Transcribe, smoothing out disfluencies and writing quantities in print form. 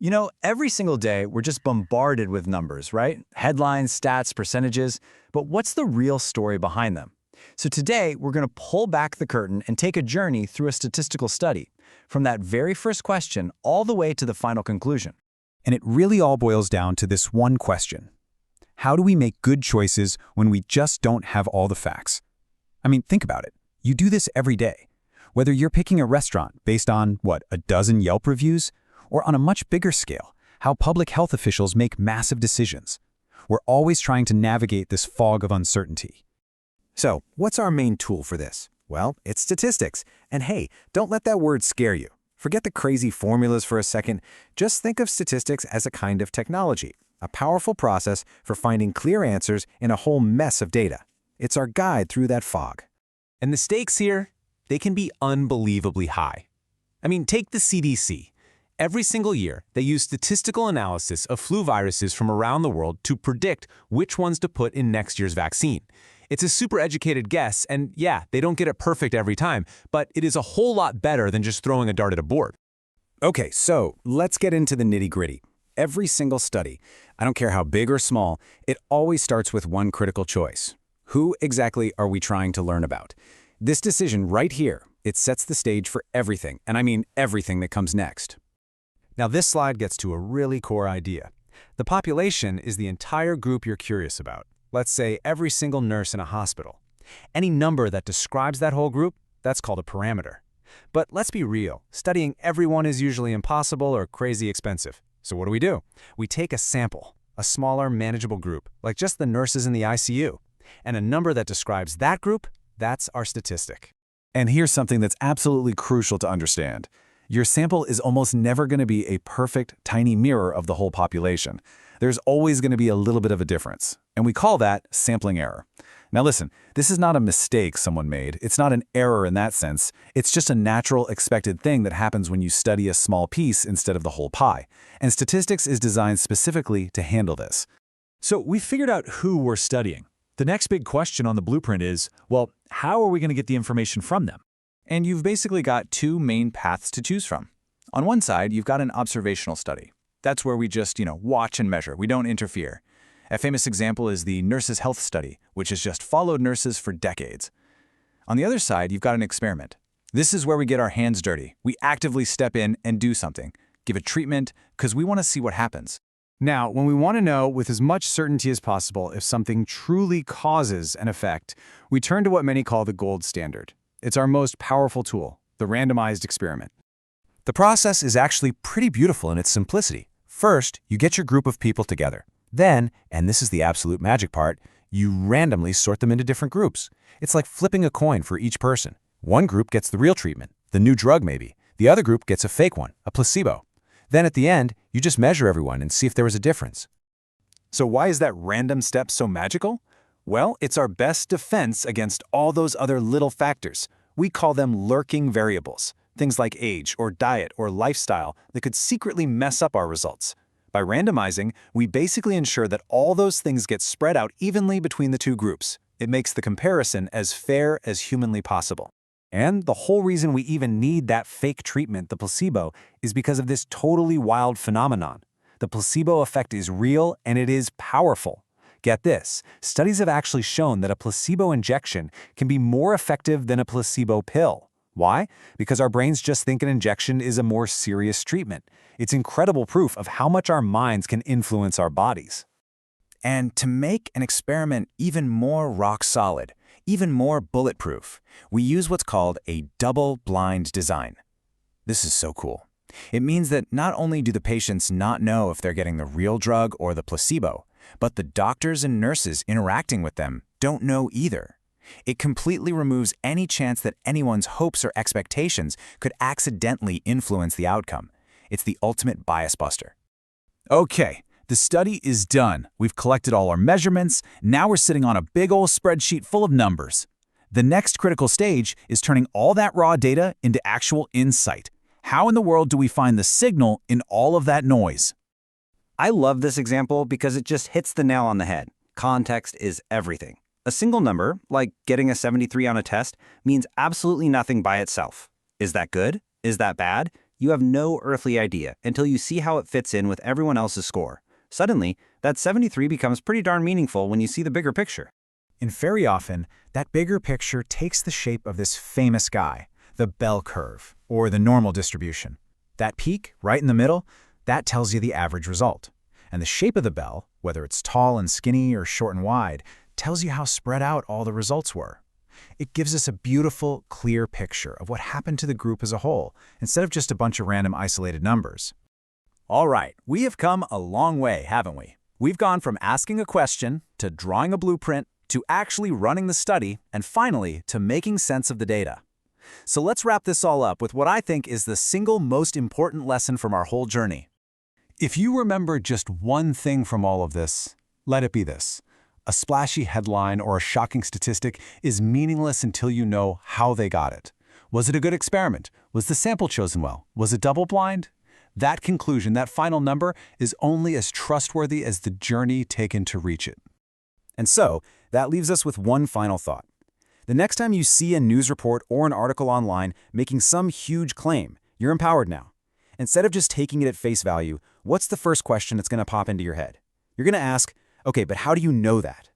You know, every single day we're just bombarded with numbers, right? Headlines, stats, percentages. But what's the real story behind them? So today we're going to pull back the curtain and take a journey through a statistical study, from that very first question all the way to the final conclusion. And it really all boils down to this one question. How do we make good choices when we just don't have all the facts? I mean, think about it. You do this every day. Whether you're picking a restaurant based on, a dozen Yelp reviews, or on a much bigger scale, how public health officials make massive decisions. We're always trying to navigate this fog of uncertainty. So, what's our main tool for this? Well, it's statistics. And hey, don't let that word scare you. Forget the crazy formulas for a second. Just think of statistics as a kind of technology, a powerful process for finding clear answers in a whole mess of data. It's our guide through that fog. And the stakes here, they can be unbelievably high. I mean, take the CDC. Every single year, they use statistical analysis of flu viruses from around the world to predict which ones to put in next year's vaccine. It's a super educated guess, and yeah, they don't get it perfect every time, but it is a whole lot better than just throwing a dart at a board. Okay, so let's get into the nitty-gritty. Every single study, I don't care how big or small, it always starts with one critical choice. Who exactly are we trying to learn about? This decision right here, it sets the stage for everything, and I mean everything that comes next. Now this slide gets to a really core idea. The population is the entire group you're curious about. Let's say every single nurse in a hospital. Any number that describes that whole group, that's called a parameter. But let's be real, studying everyone is usually impossible or crazy expensive. So what do? We take a sample, a smaller, manageable group, like just the nurses in the ICU. And a number that describes that group, that's our statistic. And here's something that's absolutely crucial to understand. Your sample is almost never going to be a perfect, tiny mirror of the whole population. There's always going to be a little bit of a difference, and we call that sampling error. Now listen, this is not a mistake someone made. It's not an error in that sense. It's just a natural, expected thing that happens when you study a small piece instead of the whole pie. And statistics is designed specifically to handle this. So we figured out who we're studying. The next big question on the blueprint is, well, how are we going to get the information from them? And you've basically got two main paths to choose from. On one side, you've got an observational study. That's where we just, watch and measure. We don't interfere. A famous example is the Nurses' Health Study, which has just followed nurses for decades. On the other side, you've got an experiment. This is where we get our hands dirty. We actively step in and do something, give a treatment, because we want to see what happens. Now, when we want to know with as much certainty as possible if something truly causes an effect, we turn to what many call the gold standard. It's our most powerful tool, the randomized experiment. The process is actually pretty beautiful in its simplicity. First, you get your group of people together. Then, and this is the absolute magic part, you randomly sort them into different groups. It's like flipping a coin for each person. One group gets the real treatment, the new drug maybe. The other group gets a fake one, a placebo. Then at the end, you just measure everyone and see if there was a difference. So why is that random step so magical? Well, it's our best defense against all those other little factors. We call them lurking variables, things like age or diet or lifestyle that could secretly mess up our results. By randomizing, we basically ensure that all those things get spread out evenly between the two groups. It makes the comparison as fair as humanly possible. And the whole reason we even need that fake treatment, the placebo, is because of this totally wild phenomenon. The placebo effect is real and it is powerful. Get this, studies have actually shown that a placebo injection can be more effective than a placebo pill. Why? Because our brains just think an injection is a more serious treatment. It's incredible proof of how much our minds can influence our bodies. And to make an experiment even more rock solid, even more bulletproof, we use what's called a double-blind design. This is so cool. It means that not only do the patients not know if they're getting the real drug or the placebo, but the doctors and nurses interacting with them don't know either. It completely removes any chance that anyone's hopes or expectations could accidentally influence the outcome. It's the ultimate bias buster. Okay, the study is done. We've collected all our measurements. Now we're sitting on a big old spreadsheet full of numbers. The next critical stage is turning all that raw data into actual insight. How in the world do we find the signal in all of that noise? I love this example because it just hits the nail on the head. Context is everything. A single number, like getting a 73 on a test, means absolutely nothing by itself. Is that good? Is that bad? You have no earthly idea until you see how it fits in with everyone else's score. Suddenly, that 73 becomes pretty darn meaningful when you see the bigger picture. And very often, that bigger picture takes the shape of this famous guy, the bell curve, or the normal distribution. That peak, right in the middle, that tells you the average result. And the shape of the bell, whether it's tall and skinny or short and wide, tells you how spread out all the results were. It gives us a beautiful, clear picture of what happened to the group as a whole, instead of just a bunch of random isolated numbers. All right, we have come a long way, haven't we? We've gone from asking a question, to drawing a blueprint, to actually running the study, and finally, to making sense of the data. So let's wrap this all up with what I think is the single most important lesson from our whole journey. If you remember just one thing from all of this, let it be this. A splashy headline or a shocking statistic is meaningless until you know how they got it. Was it a good experiment? Was the sample chosen well? Was it double-blind? That conclusion, that final number, is only as trustworthy as the journey taken to reach it. And so, that leaves us with one final thought. The next time you see a news report or an article online making some huge claim, you're empowered now. Instead of just taking it at face value, what's the first question that's going to pop into your head? You're going to ask, okay, but how do you know that?